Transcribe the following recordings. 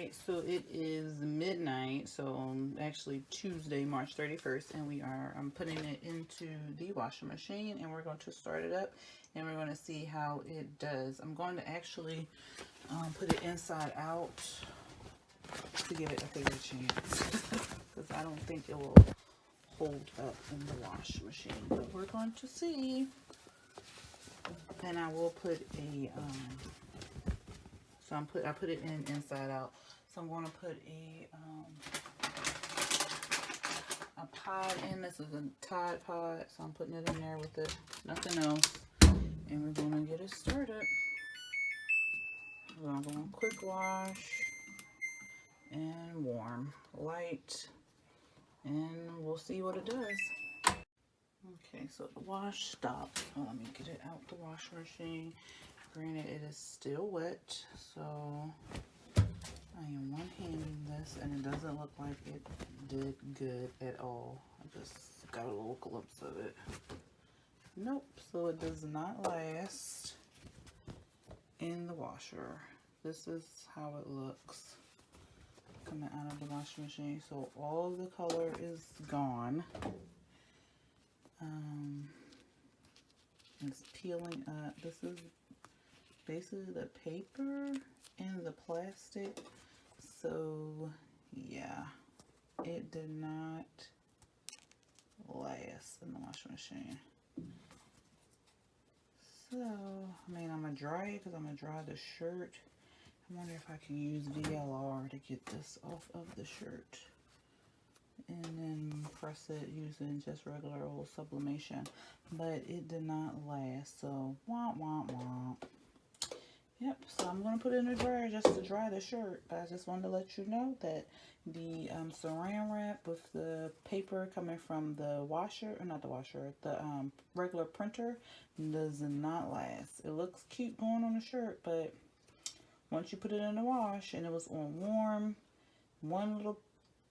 Alright, so it is midnight, so actually Tuesday, March 31st, and I'm putting it into the washing machine, and we're going to start it up, and we're going to see how it does. I'm going to actually put it inside out to give it a fair chance, because I don't think it will hold up in the washing machine, but we're going to see. And I will put a I put it in inside out. So I'm going to put a pod in. This is a Tide Pod, so I'm putting it in there with it, nothing else. And we're going to get it started. We're going to go on quick wash and warm, light, and we'll see what it does. Okay, so the wash stopped. So let me get it out the washing machine. Granted, it is still wet, so I am one-handing this, and it doesn't look like it did good at all. I just got a little glimpse of it. Nope, so it does not last in the washer. This is how it looks coming out of the washing machine. So all of the color is gone. It's peeling up. This is basically the paper and the plastic. So yeah, it did not last in the washing machine. So I mean, I'm gonna dry it because I'm gonna dry the shirt. I wonder if I can use VLR to get this off of the shirt, and then press it using just regular old sublimation, but it did not last. So womp womp womp. Yep, so I'm going to put it in the dryer just to dry the shirt. But I just wanted to let you know that the saran wrap with the paper coming from the washer, or not the washer, the regular printer, does not last. It looks cute going on the shirt, but once you put it in the wash, and it was on warm, one little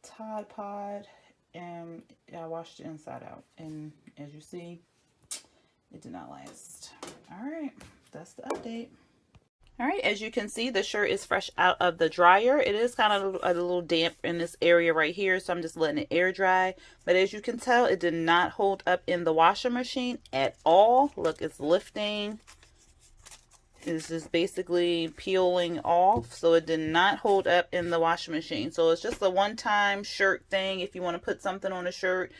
Tide Pod, and I washed it inside out. And as you see, it did not last. Alright, that's the update. Alright, as you can see, the shirt is fresh out of the dryer. It is kind of a little damp in this area right here, so I'm just letting it air dry. But as you can tell, it did not hold up in the washing machine at all. Look, it's lifting. It's just basically peeling off, so it did not hold up in the washing machine. So it's just a one-time shirt thing. If you want to put something on a shirt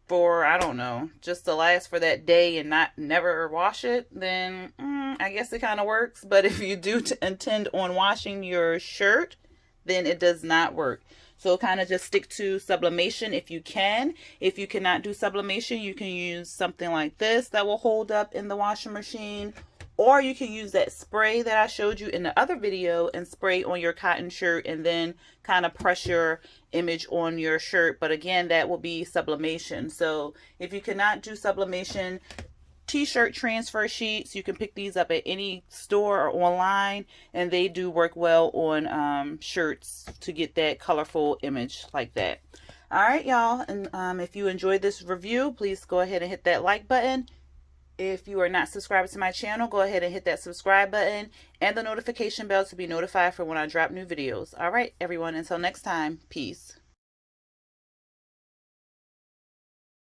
for, I don't know, just to last for that day and never wash it, then I guess it kind of works. But if you do intend on washing your shirt, then it does not work. So kind of just stick to sublimation if you can. If you cannot do sublimation, you can use something like this that will hold up in the washing machine. Or you can use that spray that I showed you in the other video and spray on your cotton shirt and then kind of press your image on your shirt. But again, that will be sublimation. So if you cannot do sublimation, t-shirt transfer sheets, you can pick these up at any store or online, and they do work well on shirts to get that colorful image like that. All right, y'all. And if you enjoyed this review, please go ahead and hit that like button. If you are not subscribed to my channel, go ahead and hit that subscribe button and the notification bell to be notified for when I drop new videos. All right, everyone, until next time, peace.